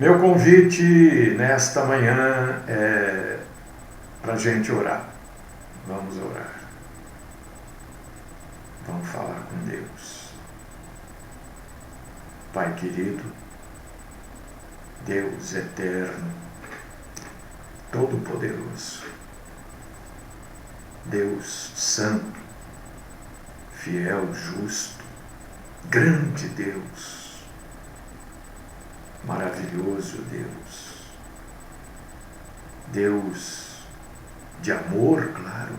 Meu convite nesta manhã é para a gente orar. Vamos orar. Vamos falar com Deus. Pai querido, Deus eterno, todo-poderoso, Deus santo, fiel, justo, grande Deus, maravilhoso Deus, Deus de amor, claro,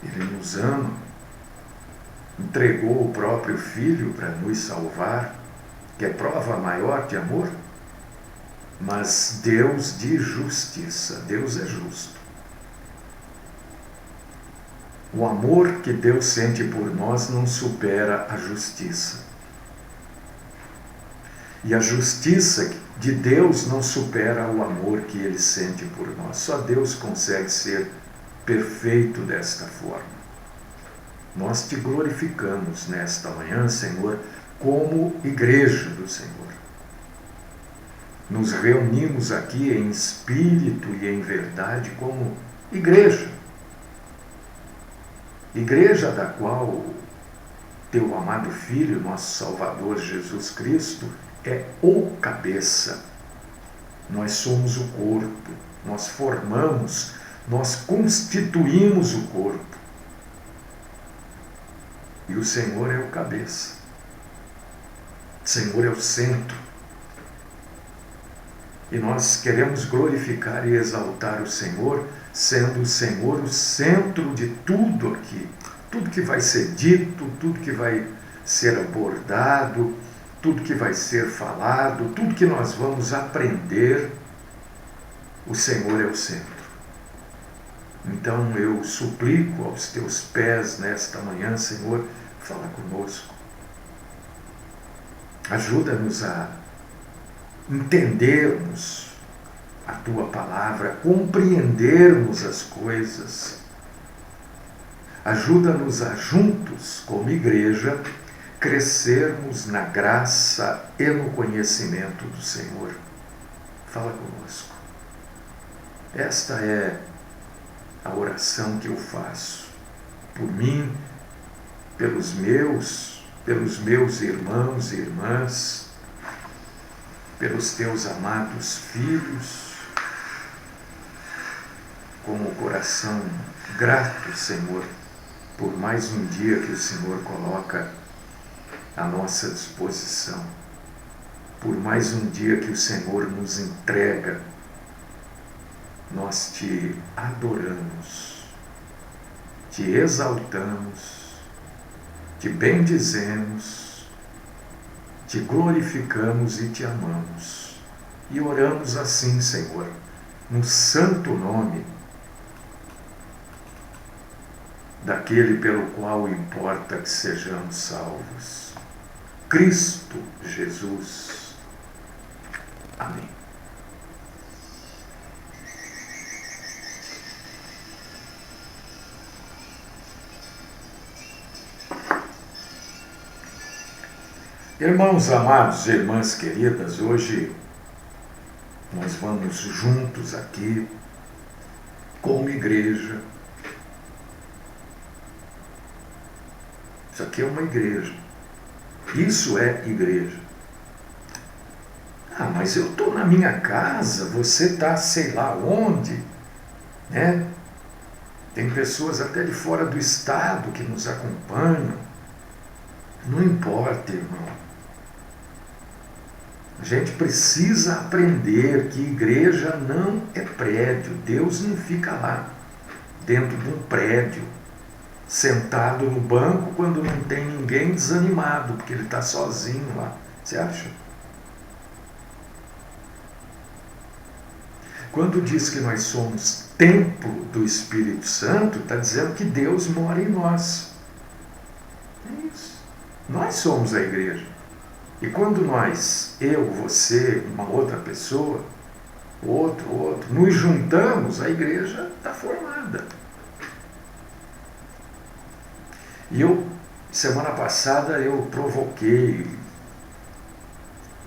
Ele nos ama, entregou o próprio Filho para nos salvar, que é prova maior de amor, mas Deus de justiça, Deus é justo. O amor que Deus sente por nós não supera a justiça. E a justiça de Deus não supera o amor que Ele sente por nós. Só Deus consegue ser perfeito desta forma. Nós te glorificamos nesta manhã, Senhor, como igreja do Senhor. Nos reunimos aqui em espírito e em verdade como igreja. Igreja da qual teu amado Filho, nosso Salvador Jesus Cristo, é o cabeça. Nós somos o corpo, nós formamos, nós constituímos o corpo. E o Senhor é o cabeça. O Senhor é o centro. E nós queremos glorificar e exaltar o Senhor, sendo o Senhor o centro de tudo aqui. Tudo que vai ser dito, tudo que vai ser abordado, tudo que vai ser falado, tudo que nós vamos aprender, o Senhor é o centro. Então eu suplico aos teus pés nesta manhã, Senhor, fala conosco. Ajuda-nos a entendermos a tua palavra, compreendermos as coisas. Ajuda-nos a juntos, como igreja, crescermos na graça e no conhecimento do Senhor. Fala conosco. Esta é a oração que eu faço por mim, pelos meus irmãos e irmãs, pelos teus amados filhos, com o coração grato, Senhor, por mais um dia que o Senhor coloca à nossa disposição, por mais um dia que o Senhor nos entrega. Nós te adoramos, te exaltamos, te bendizemos, te glorificamos e te amamos. E oramos assim, Senhor, no santo nome daquele pelo qual importa que sejamos salvos, Cristo Jesus. Amém. Irmãos amados e irmãs queridas, hoje nós vamos juntos aqui, como igreja. Isso aqui é uma igreja. Isso é igreja. Ah, mas eu estou na minha casa, você está sei lá onde, né? Tem pessoas até de fora do estado que nos acompanham. Não importa, irmão. A gente precisa aprender que igreja não é prédio. Deus não fica lá, dentro de um prédio, sentado no banco quando não tem ninguém, desanimado, porque ele está sozinho lá. Você acha? Quando diz que nós somos templo do Espírito Santo, está dizendo que Deus mora em nós. É isso. Nós somos a igreja. E quando nós, eu, você, uma outra pessoa, outro, nos juntamos, a igreja está formada. E semana passada, eu provoquei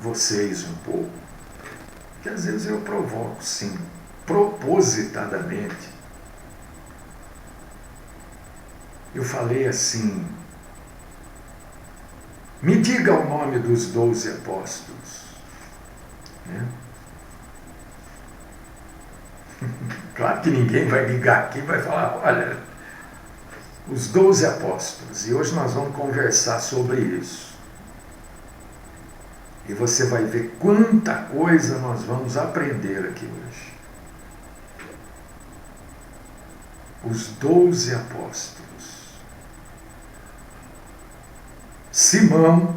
vocês um pouco. às vezes eu provoco, sim, propositadamente. Eu falei assim: me diga o nome dos 12 apóstolos. Né? Claro que ninguém vai ligar aqui e vai falar: olha, os 12 apóstolos. E hoje nós vamos conversar sobre isso. E você vai ver quanta coisa nós vamos aprender aqui hoje. Os 12 apóstolos. Simão,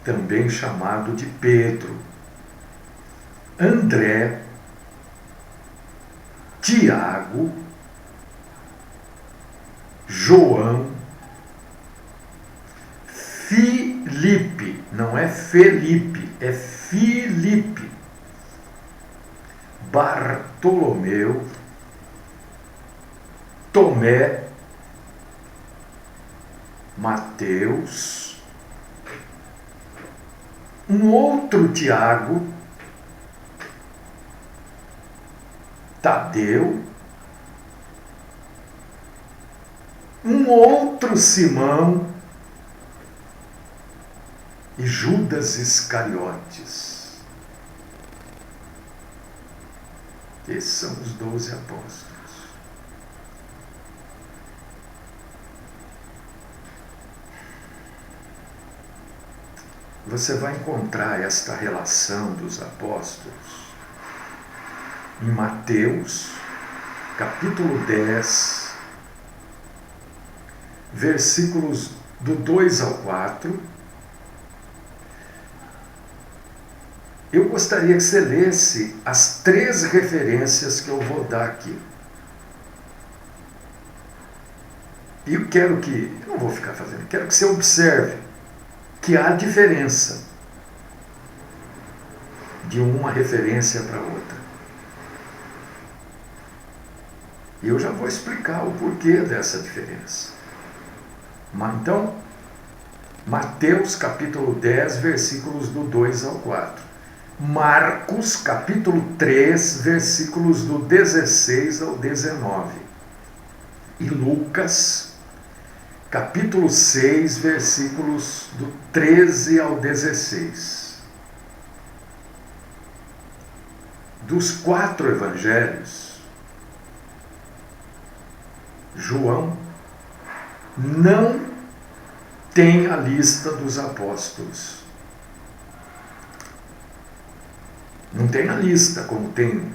também chamado de Pedro. André, Tiago, João, Filipe, não é Felipe, é Filipe, Bartolomeu, Tomé, Mateus, um outro Tiago, Tadeu, um outro Simão e Judas Iscariotes. Esses são os 12 apóstolos. Você vai encontrar esta relação dos apóstolos em Mateus, capítulo 10, versículos do 2 ao 4. Eu gostaria que você lesse as 3 referências que eu vou dar aqui. E eu quero que, eu não vou ficar fazendo, quero que você observe que há diferença de uma referência para outra. E eu já vou explicar o porquê dessa diferença. Então, Mateus capítulo 10, versículos do 2 ao 4. Marcos capítulo 3, versículos do 16 ao 19. E Lucas capítulo 6, versículos do 13 ao 16. Dos 4 evangelhos, João não tem a lista dos apóstolos. Não tem na lista, como tem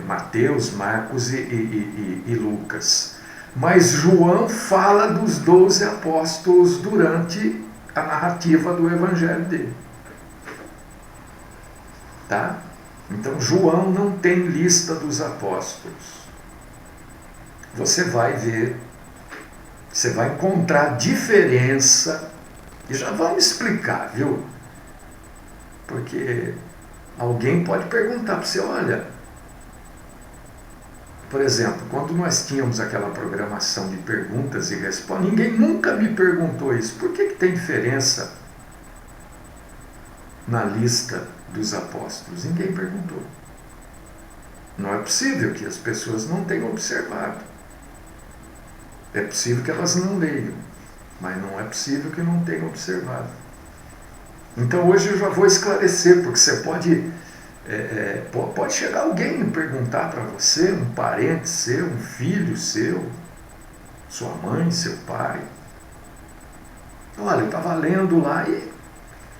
Mateus, Marcos e Lucas. Mas João fala dos 12 apóstolos durante a narrativa do evangelho dele. Tá? Então João não tem lista dos apóstolos. Você vai ver, você vai encontrar diferença, e já vamos explicar, viu? Porque alguém pode perguntar para você: olha, por exemplo, quando nós tínhamos aquela programação de perguntas e respostas, ninguém nunca me perguntou isso. Por que tem diferença na lista dos apóstolos? Ninguém perguntou. Não é possível que as pessoas não tenham observado. É possível que elas não leiam, mas não é possível que não tenham observado. Então hoje eu já vou esclarecer, porque você pode chegar alguém e perguntar para você, um parente seu, um filho seu, sua mãe, seu pai: olha, eu estava lendo lá e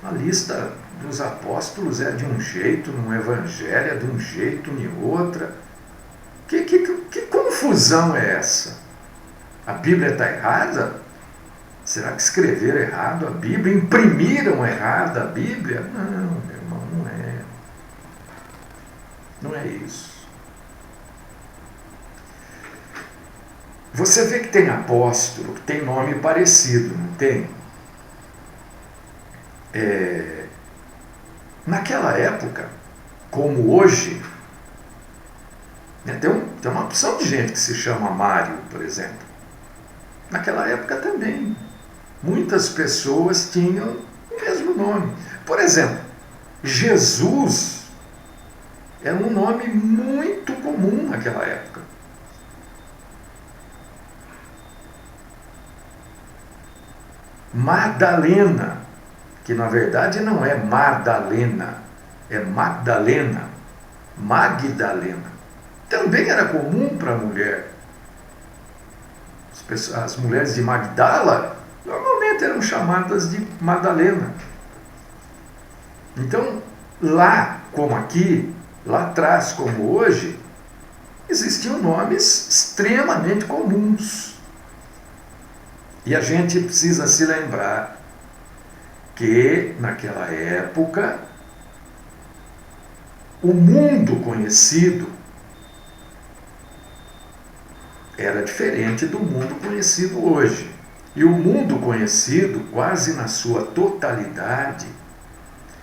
a lista dos apóstolos é de um jeito, no evangelho é de um jeito, em outra. Que confusão é essa? A Bíblia está errada? Será que escreveram errado a Bíblia? Imprimiram errado a Bíblia? Não, meu irmão, não é. Não é isso. Você vê que tem apóstolo que tem nome parecido, não tem? Naquela época, como hoje, né, tem uma opção de gente que se chama Mário, por exemplo. Naquela época também, muitas pessoas tinham o mesmo nome. Por exemplo, Jesus Era um nome muito comum naquela época. Madalena, que na verdade não é Madalena, é Magdalena, Magdalena. Também era comum para a mulher. As mulheres de Magdala normalmente eram chamadas de Madalena. Então, lá como aqui, lá atrás como hoje, existiam nomes extremamente comuns. E a gente precisa se lembrar que, naquela época, o mundo conhecido era diferente do mundo conhecido hoje. E o mundo conhecido, quase na sua totalidade,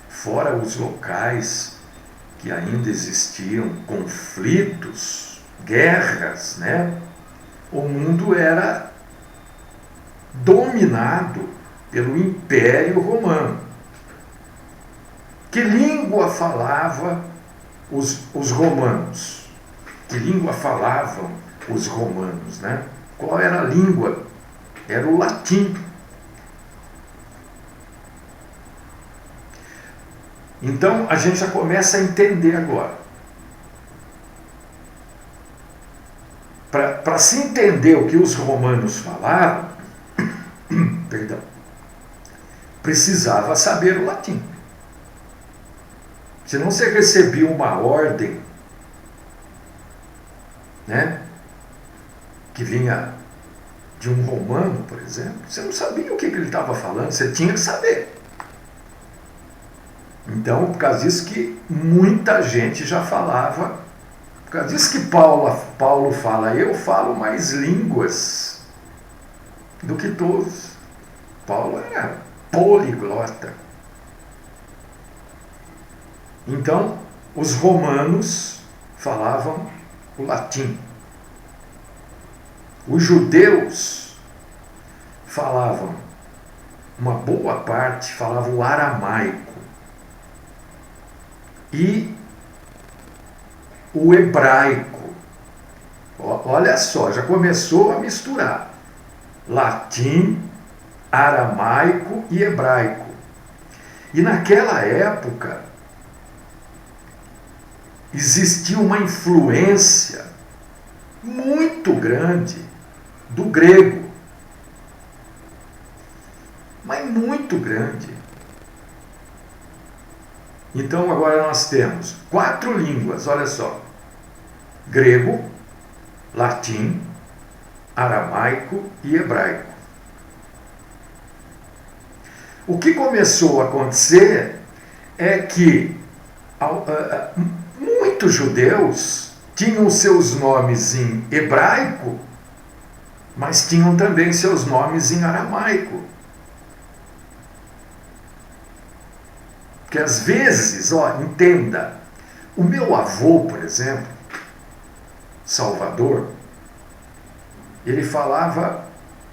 fora os locais que ainda existiam conflitos, guerras, né? O mundo era dominado pelo Império Romano. Que língua falava os romanos? Que língua falavam os romanos, né? Qual era a língua? Era o latim. Então a gente já começa a entender agora. Para se entender o que os romanos falavam, perdão, precisava saber o latim. Senão você recebia uma ordem, né, que vinha de um romano, por exemplo, você não sabia o que ele estava falando, você tinha que saber. Então, por causa disso que muita gente já falava, por causa disso que Paulo fala, eu falo mais línguas do que todos. Paulo era poliglota. Então, os romanos falavam o latim. Os judeus falavam, uma boa parte falava o aramaico. E o hebraico. Olha só, já começou a misturar latim, aramaico e hebraico. E naquela época existia uma influência muito grande do grego, mas muito grande. Então agora nós temos 4 línguas, olha só: grego, latim, aramaico e hebraico. O que começou a acontecer é que muitos judeus tinham seus nomes em hebraico, mas tinham também seus nomes em aramaico. Porque às vezes, entenda, o meu avô, por exemplo, Salvador, ele falava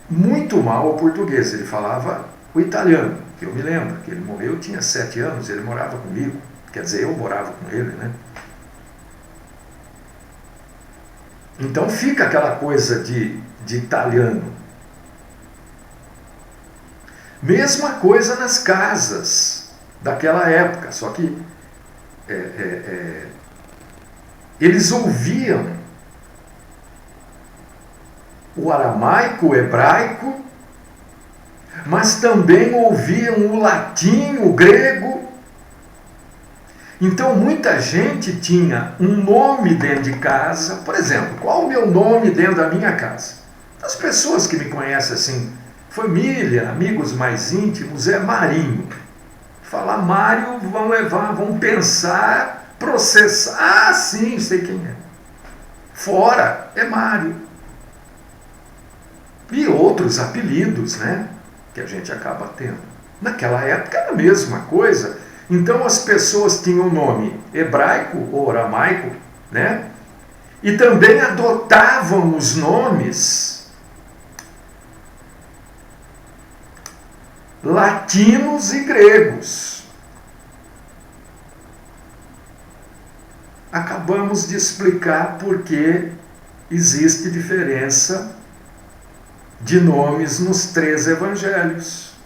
muito mal o português, ele falava o italiano, que eu me lembro, que ele morreu, eu tinha 7 anos, ele morava comigo, quer dizer, eu morava com ele, né? Então fica aquela coisa de italiano. Mesma coisa nas casas daquela época, só que eles ouviam o aramaico, o hebraico, mas também ouviam o latim, o grego. Então muita gente tinha um nome dentro de casa. Por exemplo, qual o meu nome dentro da minha casa? As pessoas que me conhecem assim, família, amigos mais íntimos, é Marinho. Falar Mário, vão pensar, processar. Ah, sim, sei quem é. Fora é Mário. E outros apelidos, né, que a gente acaba tendo. Naquela época era a mesma coisa. Então as pessoas tinham o nome hebraico ou aramaico, né, e também adotavam os nomes latinos e gregos. acabamos de explicar por que existe diferença de nomes nos 3 evangelhos.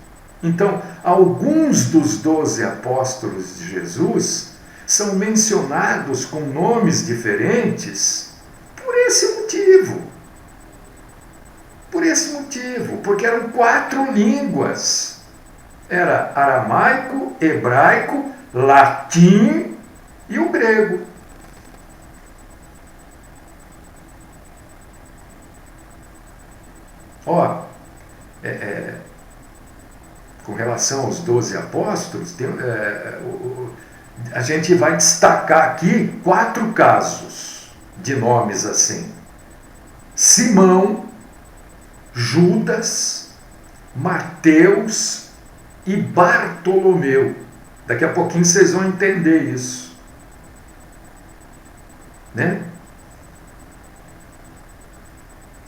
Então, alguns dos 12 apóstolos de Jesus são mencionados com nomes diferentes por esse motivo. Por esse motivo, porque eram 4 línguas. Era aramaico, hebraico, latim e o grego. Ó, com relação aos 12 apóstolos, a gente vai destacar aqui 4 casos de nomes assim: Simão, Judas, Mateus e Bartolomeu. Daqui a pouquinho vocês vão entender isso, né?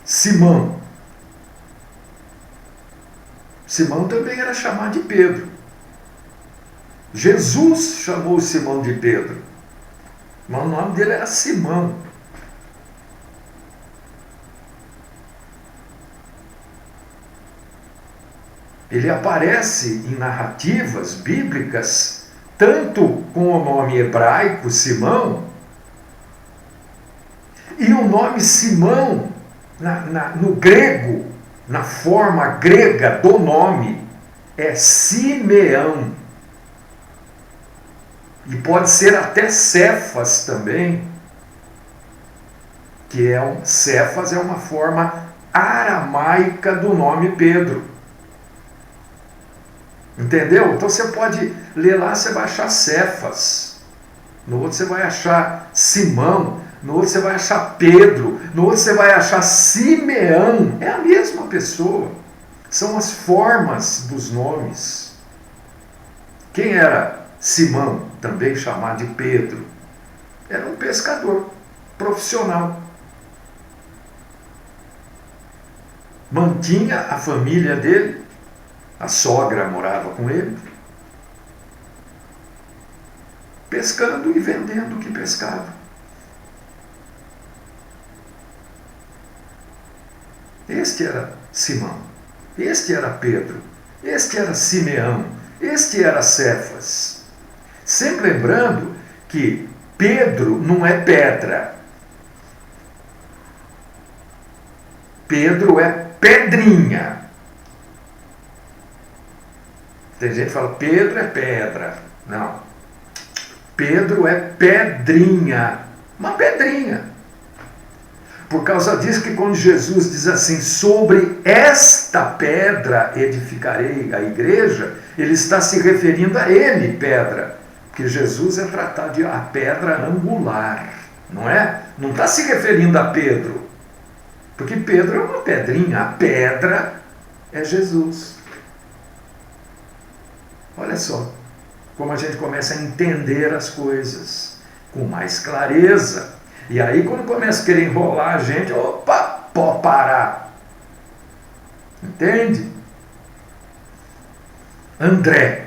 Simão também era chamado de Pedro. Jesus chamou Simão de Pedro, mas o nome dele era Simão. Ele aparece em narrativas bíblicas tanto com o nome hebraico Simão, e o nome Simão no grego, na forma grega do nome, é Simeão. E pode ser até Cefas também, que Cefas é uma forma aramaica do nome Pedro. Entendeu? Então você pode ler lá, você vai achar Cefas. No outro você vai achar Simão. No outro você vai achar Pedro. No outro você vai achar Simeão. É a mesma pessoa. São as formas dos nomes. Quem era Simão, também chamado de Pedro? Era um pescador profissional. Mantinha a família dele. A sogra morava com ele, pescando e vendendo o que pescava. Este era Simão, este era Pedro, este era Simeão, este era Cefas. Sempre lembrando que Pedro não é pedra. Pedro é pedrinha. Tem gente que fala, Pedro é pedra. Não. Pedro é pedrinha. Uma pedrinha. Por causa disso que quando Jesus diz assim, sobre esta pedra edificarei a igreja, ele está se referindo a ele, pedra. Porque Jesus é tratado de a pedra angular. Não é? Não está se referindo a Pedro. Porque Pedro é uma pedrinha. A pedra é Jesus. Olha só, como a gente começa a entender as coisas com mais clareza. E aí quando começa a querer enrolar a gente, opa, pode parar. Entende? André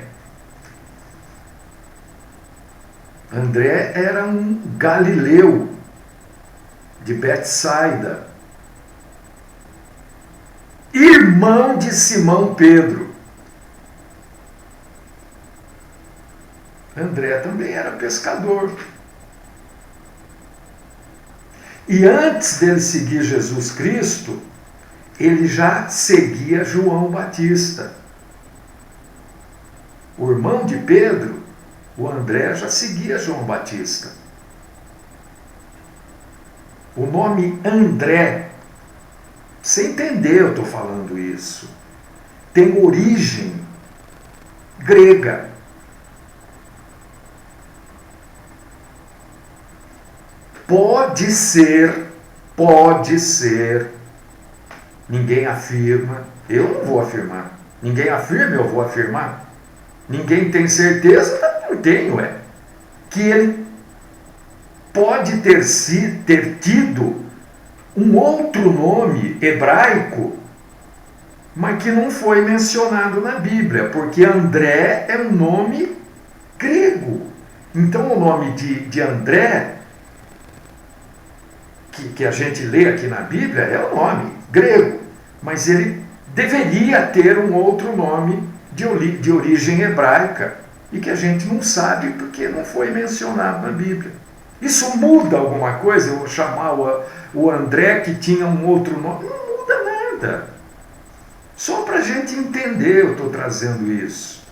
era um galileu de Betsaida, irmão de Simão Pedro. André também era pescador. E antes dele seguir Jesus Cristo, ele já seguia João Batista. O irmão de Pedro, o André, já seguia João Batista. O nome André, você entendeu, eu estou falando isso, tem origem grega. Pode ser, ninguém afirma, eu não vou afirmar, ninguém afirma, eu vou afirmar, ninguém tem certeza, não tenho, que ele pode ter tido um outro nome hebraico, mas que não foi mencionado na Bíblia, porque André é um nome grego. Então o nome de André que a gente lê aqui na Bíblia é o nome grego, mas ele deveria ter um outro nome de origem hebraica e que a gente não sabe porque não foi mencionado na Bíblia. Isso muda alguma coisa? Eu vou chamar o André que tinha um outro nome? Não muda nada. Só para a gente entender eu estou trazendo isso.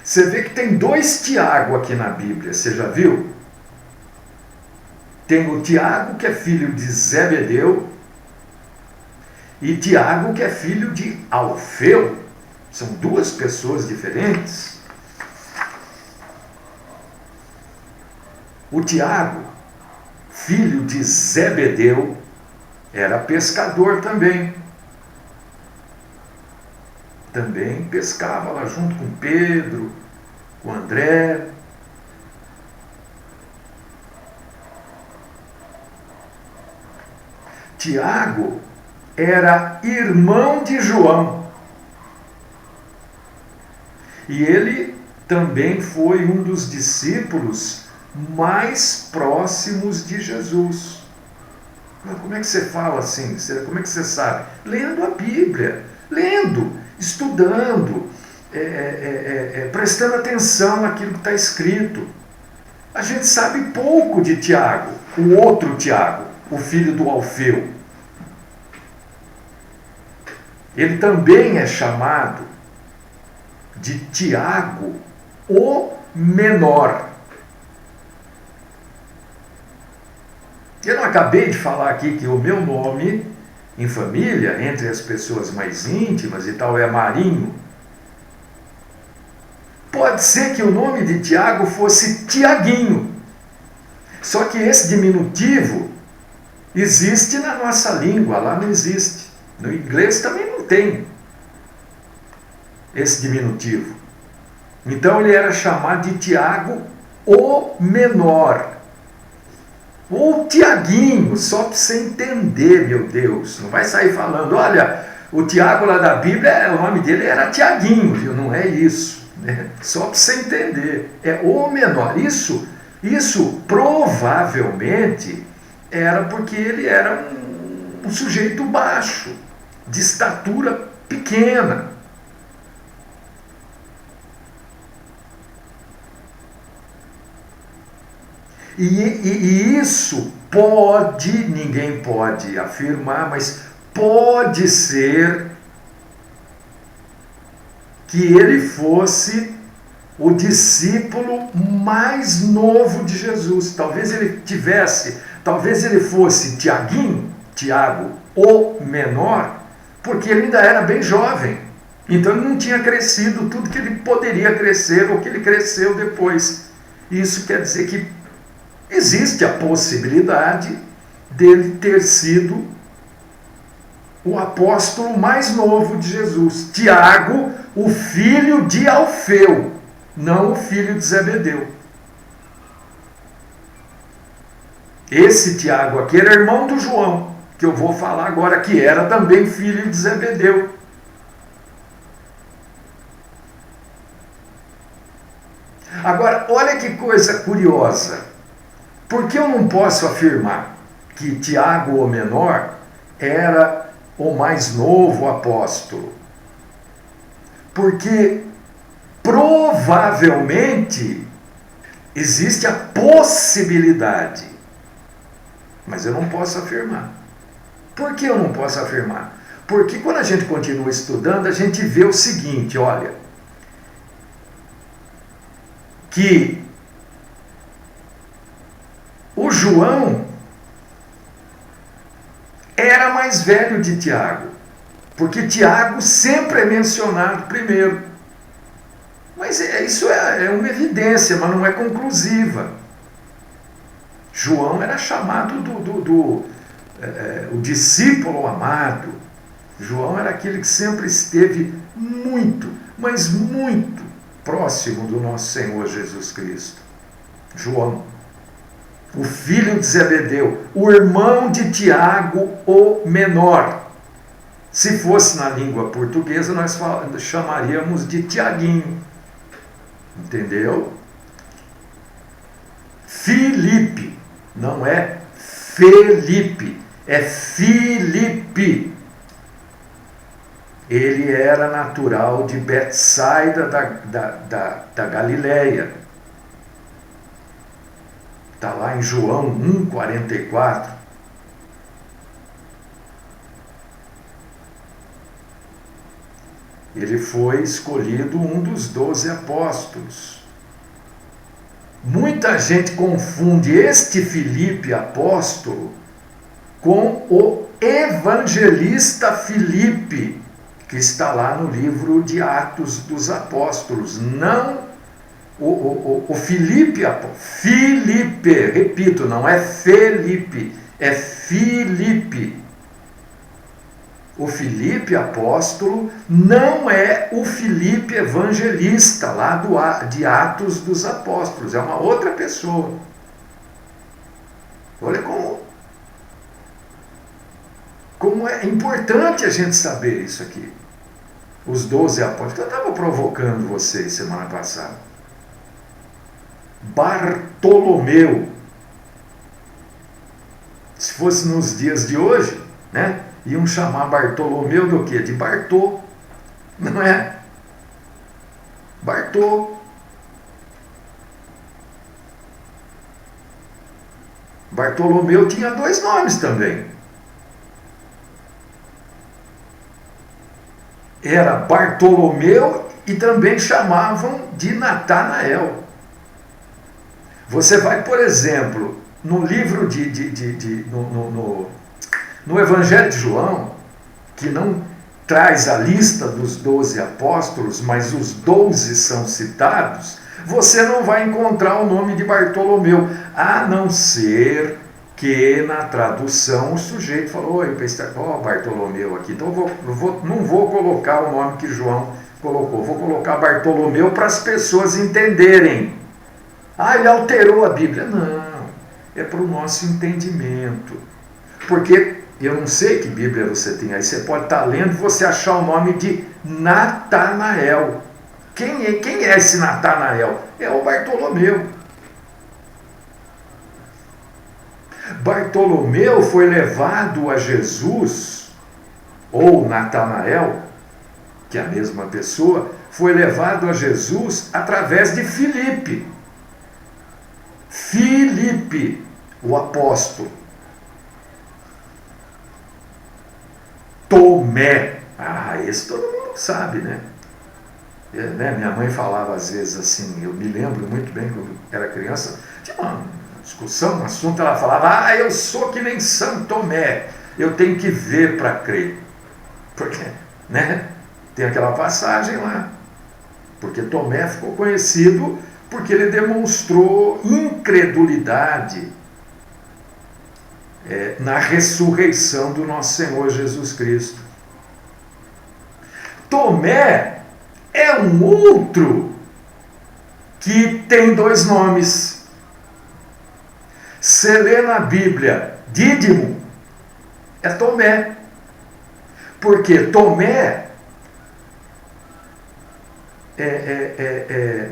Você vê que tem 2 Tiago aqui na Bíblia, você já viu? Tem o Tiago, que é filho de Zebedeu, e Tiago, que é filho de Alfeu. São 2 pessoas diferentes. O Tiago, filho de Zebedeu, era pescador também. Também pescava lá junto com Pedro, com André. Tiago era irmão de João. E ele também foi um dos discípulos mais próximos de Jesus. Como é que você fala assim? Como é que você sabe? Lendo a Bíblia, lendo, estudando, prestando atenção naquilo que está escrito. A gente sabe pouco de Tiago, o outro Tiago, o filho do Alfeu. Ele também é chamado de Tiago, o menor. Eu não acabei de falar aqui que o meu nome em família, entre as pessoas mais íntimas e tal, é Marinho. Pode ser que o nome de Tiago fosse Tiaguinho. Só que esse diminutivo existe na nossa língua, lá não existe. No inglês também não tem esse diminutivo. Então ele era chamado de Tiago, o menor. Ou Tiaguinho, só para você entender, meu Deus. Não vai sair falando, olha, o Tiago lá da Bíblia, o nome dele era Tiaguinho, viu? Não é isso. Né? Só para você entender. É o menor. Isso provavelmente era porque ele era um sujeito baixo, de estatura pequena. E isso pode, ninguém pode afirmar, mas pode ser que ele fosse o discípulo mais novo de Jesus. Talvez ele fosse Tiago, o menor, porque ele ainda era bem jovem. Então ele não tinha crescido tudo que ele poderia crescer ou que ele cresceu depois. Isso quer dizer que existe a possibilidade dele ter sido o apóstolo mais novo de Jesus. Tiago, o filho de Alfeu, não o filho de Zebedeu. Esse Tiago aqui era irmão do João, que eu vou falar agora, que era também filho de Zebedeu. Agora, olha que coisa curiosa. Por que eu não posso afirmar que Tiago, o menor, era o mais novo apóstolo? Porque provavelmente existe a possibilidade, mas eu não posso afirmar. Por que eu não posso afirmar? Porque quando a gente continua estudando, a gente vê o seguinte, olha, que o João era mais velho de Tiago, porque Tiago sempre é mencionado primeiro. Mas isso é uma evidência, mas não é conclusiva. João era chamado o discípulo amado. João era aquele que sempre esteve muito, mas muito próximo do nosso Senhor Jesus Cristo. João, o filho de Zebedeu, o irmão de Tiago, o menor. Se fosse na língua portuguesa, nós chamaríamos de Tiaguinho. Entendeu? Filipe, não é Felipe, é Filipe. Ele era natural de Betsaida da Galileia. Está lá em João 1,44. Ele foi escolhido um dos 12 apóstolos. Muita gente confunde este Filipe apóstolo com o evangelista Filipe, que está lá no livro de Atos dos Apóstolos. Não o Filipe apóstolo. Filipe, repito, não é Felipe, é Filipe. O Filipe apóstolo não é o Filipe evangelista, lá de Atos dos Apóstolos, é uma outra pessoa. Olha como é importante a gente saber isso aqui. Os 12 apóstolos. Eu estava provocando vocês semana passada. Bartolomeu. Se fosse nos dias de hoje, né? Iam chamar Bartolomeu do quê? De Bartô, não é? Bartô. Bartolomeu tinha 2 nomes também. Era Bartolomeu e também chamavam de Natanael. Você vai, por exemplo, no livro no Evangelho de João, que não traz a lista dos 12 apóstolos, mas os 12 são citados, você não vai encontrar o nome de Bartolomeu, a não ser que na tradução o sujeito falou: oi, Bartolomeu aqui, então não vou colocar o nome que João colocou, vou colocar Bartolomeu para as pessoas entenderem. Ele alterou a Bíblia. Não, é para o nosso entendimento. Porque eu não sei que Bíblia você tem aí, você pode estar lendo e você achar o nome de Natanael. Quem é esse Natanael? É o Bartolomeu. Bartolomeu foi levado a Jesus, ou Natanael, que é a mesma pessoa, foi levado a Jesus através de Filipe. Filipe, o apóstolo. Tomé. Esse todo mundo sabe, né? Minha mãe falava às vezes assim, eu me lembro muito bem quando era criança, tinha uma discussão, um assunto, ela falava: eu sou que nem São Tomé, eu tenho que ver para crer. Porque, né? Tem aquela passagem lá. Porque Tomé ficou conhecido porque ele demonstrou incredulidade na ressurreição do nosso Senhor Jesus Cristo. Tomé é um outro que tem 2 nomes. Se lê na Bíblia Dídimo, é Tomé. Porque Tomé,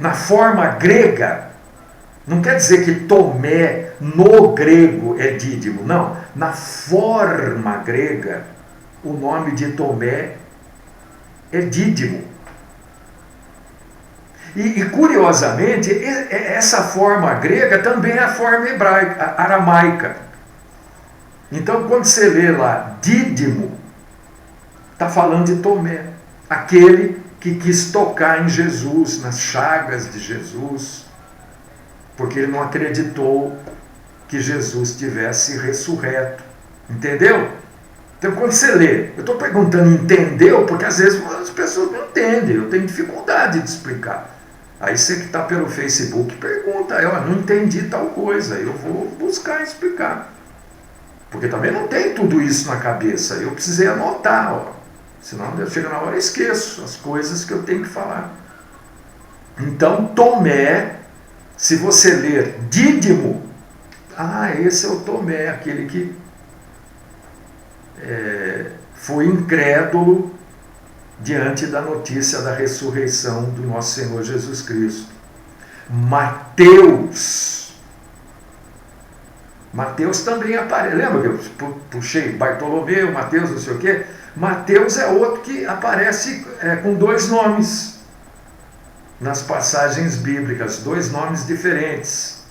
na forma grega, não quer dizer que Tomé no grego é Dídimo, não. Na forma grega, o nome de Tomé é Dídimo. E curiosamente, essa forma grega também é a forma hebraica, aramaica. Então, quando você lê lá Dídimo, está falando de Tomé, aquele que quis tocar em Jesus, nas chagas de Jesus, porque ele não acreditou que Jesus tivesse ressurreto. Entendeu? Então, quando você lê, eu estou perguntando entendeu, porque às vezes as pessoas não entendem, eu tenho dificuldade de explicar. Aí você que está pelo Facebook pergunta: eu não entendi tal coisa, eu vou buscar explicar. Porque também não tem tudo isso na cabeça, eu precisei anotar, senão chega na hora eu esqueço as coisas que eu tenho que falar. Então, Tomé, se você ler Dídimo, esse é o Tomé, aquele que foi incrédulo diante da notícia da ressurreição do nosso Senhor Jesus Cristo. Mateus Mateus também aparece. Lembra que eu puxei Bartolomeu, Mateus, não sei o quê? Mateus é outro que aparece com dois nomes nas passagens bíblicas, dois nomes diferentes.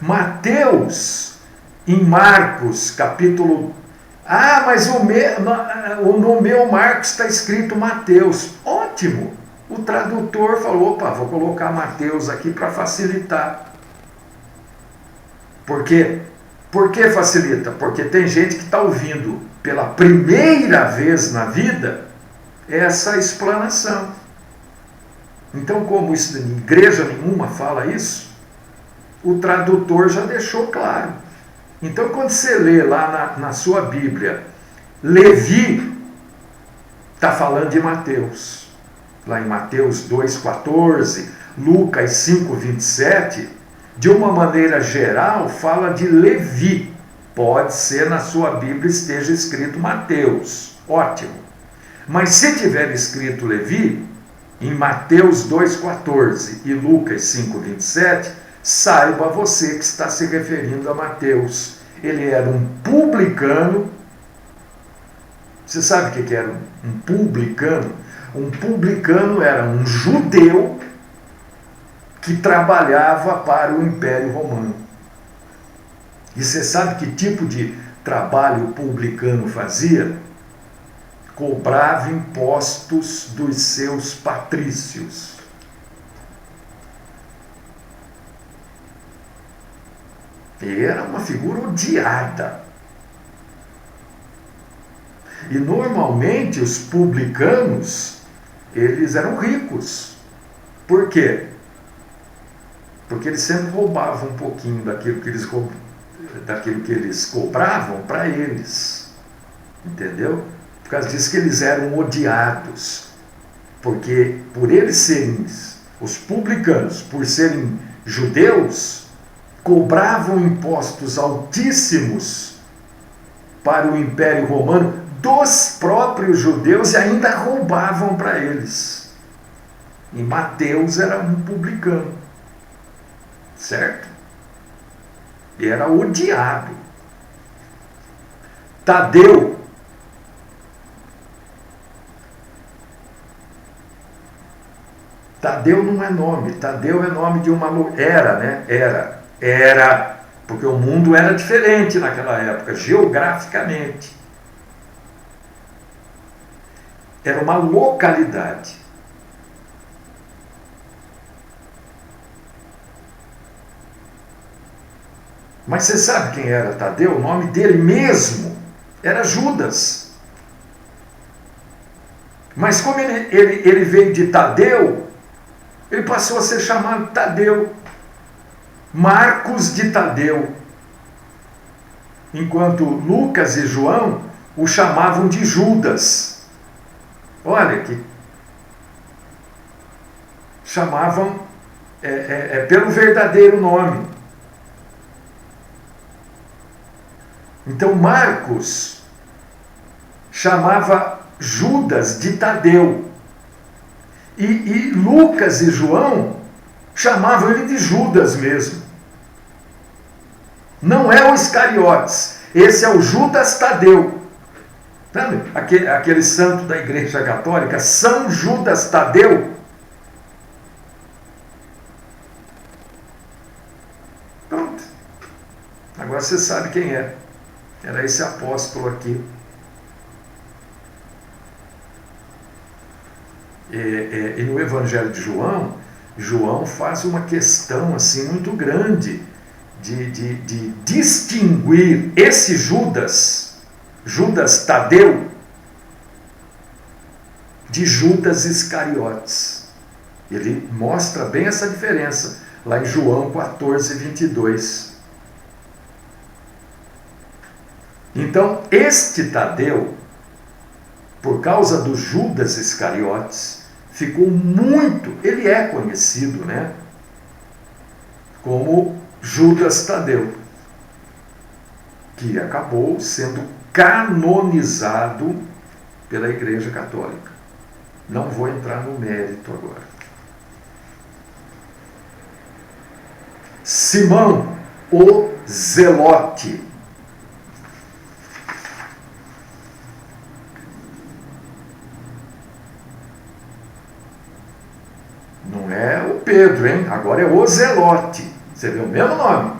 Mateus, em Marcos, capítulo... mas no meu Marcos está escrito Mateus. Ótimo! O tradutor falou, opa, vou colocar Mateus aqui para facilitar. Por quê? Por que facilita? Porque tem gente que está ouvindo pela primeira vez na vida essa explanação. Então, como isso, igreja nenhuma fala isso, o tradutor já deixou claro. Então, quando você lê lá na sua Bíblia, Levi, está falando de Mateus. Lá em Mateus 2,14, Lucas 5,27, de uma maneira geral, fala de Levi. Pode ser na sua Bíblia esteja escrito Mateus. Ótimo. Mas se tiver escrito Levi, em Mateus 2,14 e Lucas 5,27, saiba você que está se referindo a Mateus. Ele era um publicano. Você sabe o que era um publicano? Um publicano era um judeu que trabalhava para o Império Romano. E você sabe que tipo de trabalho o publicano fazia? Cobrava impostos dos seus patrícios. E era uma figura odiada. E normalmente os publicanos, eles eram ricos. Por quê? Porque eles sempre roubavam um pouquinho daquilo que eles cobravam para eles. Entendeu? Por causa disso que eles eram odiados. Porque por eles serem, os publicanos, por serem judeus, cobravam impostos altíssimos para o Império Romano dos próprios judeus e ainda roubavam para eles. E Mateus era um publicano. Certo? E era odiado. Tadeu. Tadeu não é nome. Tadeu é nome de uma... Era, né? Era. Porque o mundo era diferente naquela época, geograficamente. Era uma localidade. Mas você sabe quem era Tadeu? O nome dele mesmo era Judas. Mas como ele veio de Tadeu, ele passou a ser chamado Tadeu. Marcos de Tadeu. Enquanto Lucas e João o chamavam de Judas. Olha que chamavam pelo verdadeiro nome. Então Marcos chamava Judas de Tadeu. E Lucas e João chamavam ele de Judas mesmo. Não é o Iscariotes. Esse é o Judas Tadeu. Sabe? Aquele santo da Igreja Católica, São Judas Tadeu. Pronto. Agora você sabe quem é. Era esse apóstolo aqui. E no Evangelho de João, João faz uma questão assim muito grande de distinguir esse Judas Tadeu, de Judas Iscariotes. Ele mostra bem essa diferença lá em João 14:22. Então, este Tadeu, por causa do Judas Iscariotes, ficou muito, ele é conhecido, né, como Judas Tadeu, que acabou sendo canonizado pela Igreja Católica. Não vou entrar no mérito agora. Simão, o zelote. Não é o Pedro, hein? Agora é o zelote. Você vê o mesmo nome.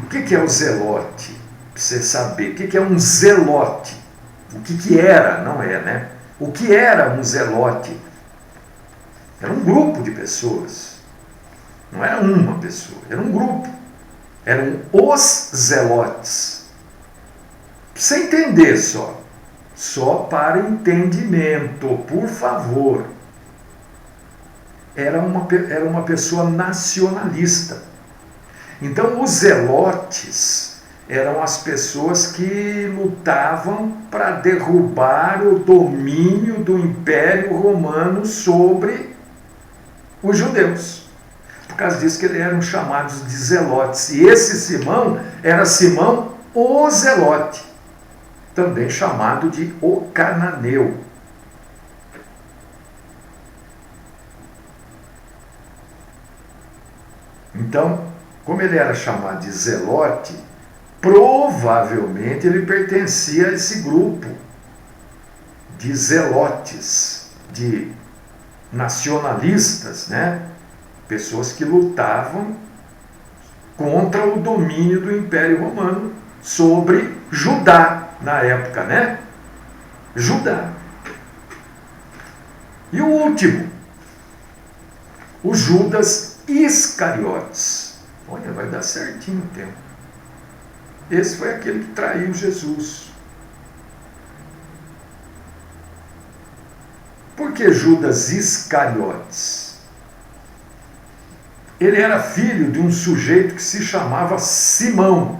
O que é o zelote? Para você saber. O que é um zelote? O que era, não é, né? O que era um zelote? Era um grupo de pessoas. Não era uma pessoa, era um grupo. Eram os zelotes. Para você entender só. Só para entendimento, por favor. Era uma pessoa nacionalista. Então, os zelotes eram as pessoas que lutavam para derrubar o domínio do Império Romano sobre os judeus. Por causa disso que eles eram chamados de zelotes. E esse Simão era Simão o Zelote, também chamado de o Cananeu. Então, como ele era chamado de Zelote, provavelmente ele pertencia a esse grupo de zelotes, de nacionalistas, né? Pessoas que lutavam contra o domínio do Império Romano sobre Judá na época, né? Judá. E o último, o Judas Iscariotes. Olha, vai dar certinho o tempo. Esse foi aquele que traiu Jesus. Por que Judas Iscariotes? Ele era filho de um sujeito que se chamava Simão.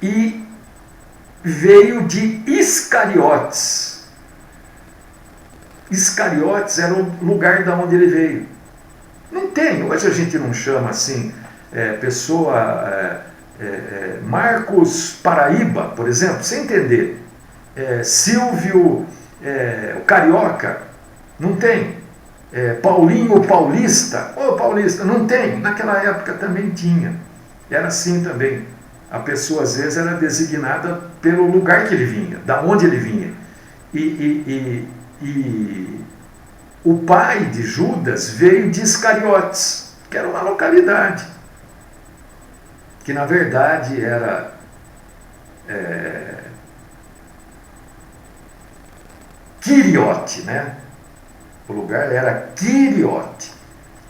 E veio de Iscariotes. Iscariotes era o lugar de onde ele veio. Não tem, hoje a gente não chama assim, Marcos Paraíba, por exemplo, sem entender. Silvio, o Carioca, não tem. Paulinho Paulista, Paulista, não tem. Naquela época também tinha. Era assim também. A pessoa às vezes era designada pelo lugar que ele vinha, da onde ele vinha. E o pai de Judas veio de Iscariotes, que era uma localidade, que na verdade era Quiriote, né? O lugar era Quiriote,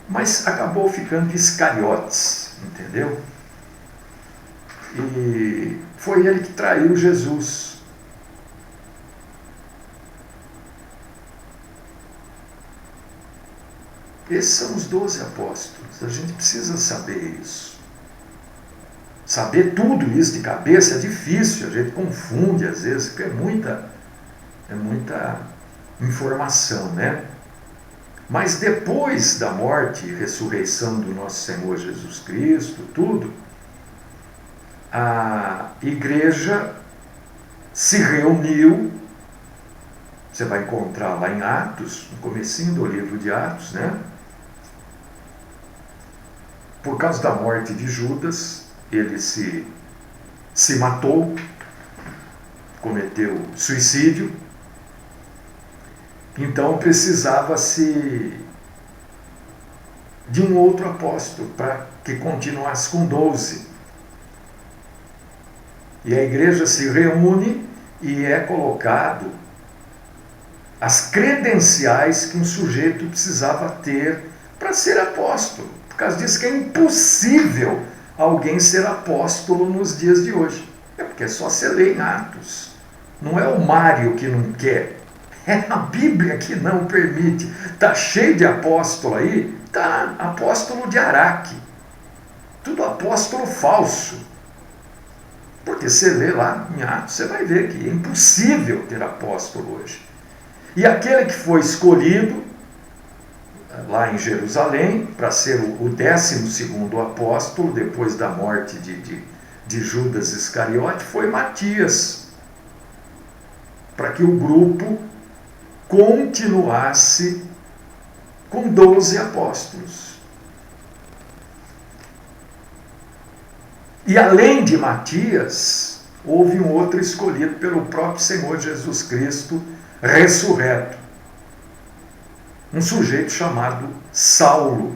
mas acabou ficando Iscariotes, entendeu? E foi ele que traiu Jesus. Esses são os 12 apóstolos. A gente precisa saber isso. Saber tudo isso de cabeça é difícil, a gente confunde às vezes, porque é muita informação, né? Mas depois da morte e ressurreição do nosso Senhor Jesus Cristo, tudo, a igreja se reuniu. Você vai encontrar lá em Atos, no comecinho do livro de Atos, né? Por causa da morte de Judas, ele se matou, cometeu suicídio. Então precisava-se de um outro apóstolo para que continuasse com 12. E a igreja se reúne e é colocado as credenciais que um sujeito precisava ter para ser apóstolo. Por causa disso que é impossível alguém ser apóstolo nos dias de hoje. É porque é só você ler em Atos. Não é o Mário que não quer. É a Bíblia que não permite. Está cheio de apóstolo aí. Está apóstolo de Araque. Tudo apóstolo falso. Porque você lê lá em Atos, você vai ver que é impossível ter apóstolo hoje. E aquele que foi escolhido lá em Jerusalém para ser o 12º apóstolo, depois da morte de Judas Iscariote, foi Matias, para que o grupo continuasse com 12 apóstolos. E além de Matias, houve um outro escolhido pelo próprio Senhor Jesus Cristo, ressurreto. Um sujeito chamado Saulo,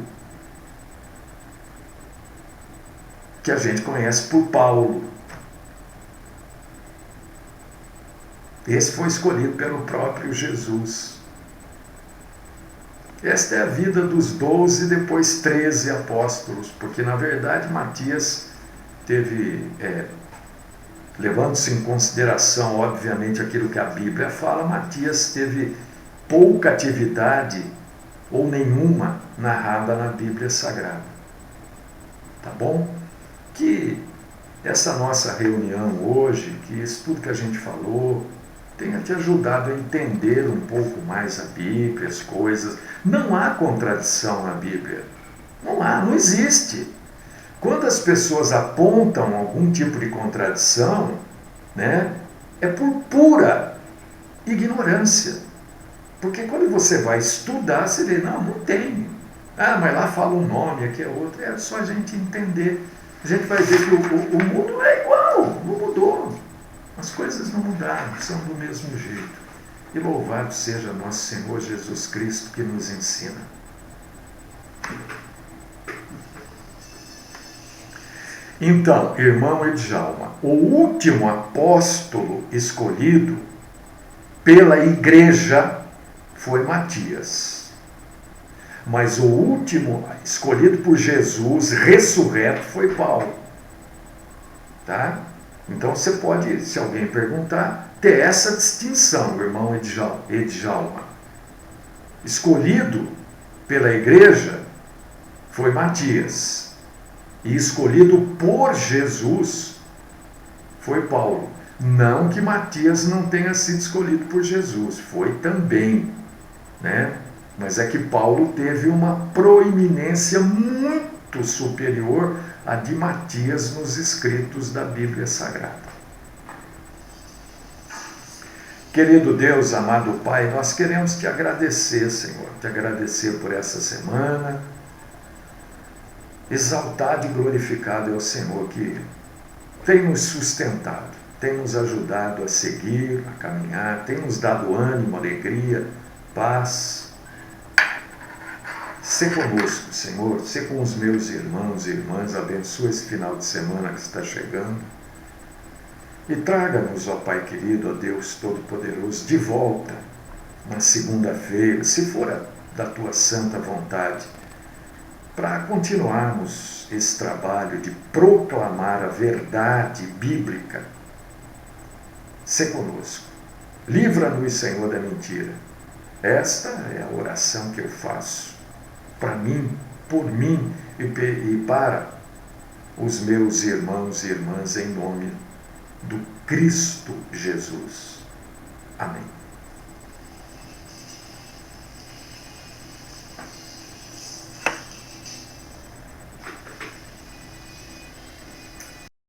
que a gente conhece por Paulo. Esse foi escolhido pelo próprio Jesus. Esta é a vida dos 12 e depois 13 apóstolos, porque na verdade Matias teve, levando-se em consideração obviamente aquilo que a Bíblia fala, Matias teve pouca atividade ou nenhuma narrada na Bíblia Sagrada. Tá bom? Que essa nossa reunião hoje, que isso tudo que a gente falou, tenha te ajudado a entender um pouco mais a Bíblia, as coisas. Não há contradição na Bíblia. Não existe. Quando as pessoas apontam algum tipo de contradição, né, é por pura ignorância. Porque quando você vai estudar, você vê, não tem. Mas lá fala um nome, aqui é outro. É só a gente entender. A gente vai ver que o mundo é igual, não mudou. As coisas não mudaram, são do mesmo jeito. E louvado seja nosso Senhor Jesus Cristo que nos ensina. Então, irmão Edjalma, o último apóstolo escolhido pela igreja foi Matias. Mas o último escolhido por Jesus, ressurreto, foi Paulo. Tá? Então você pode, se alguém perguntar, ter essa distinção, irmão Edjalma. Escolhido pela igreja foi Matias. E escolhido por Jesus foi Paulo. Não que Matias não tenha sido escolhido por Jesus, foi também, né? Mas é que Paulo teve uma proeminência muito superior à de Matias nos escritos da Bíblia Sagrada. Querido Deus, amado Pai, nós queremos te agradecer, Senhor, te agradecer por essa semana. Exaltado e glorificado é o Senhor que tem nos sustentado, tem nos ajudado a seguir, a caminhar, tem nos dado ânimo, alegria, paz. Sê conosco, Senhor, sê com os meus irmãos e irmãs, abençoa esse final de semana que está chegando. E traga-nos, ó Pai querido, ó Deus Todo-Poderoso, de volta na segunda-feira, se for da tua santa vontade, para continuarmos esse trabalho de proclamar a verdade bíblica. Sê conosco. Livra-nos, Senhor, da mentira. Esta é a oração que eu faço para mim, por mim e para os meus irmãos e irmãs, em nome do Cristo Jesus. Amém.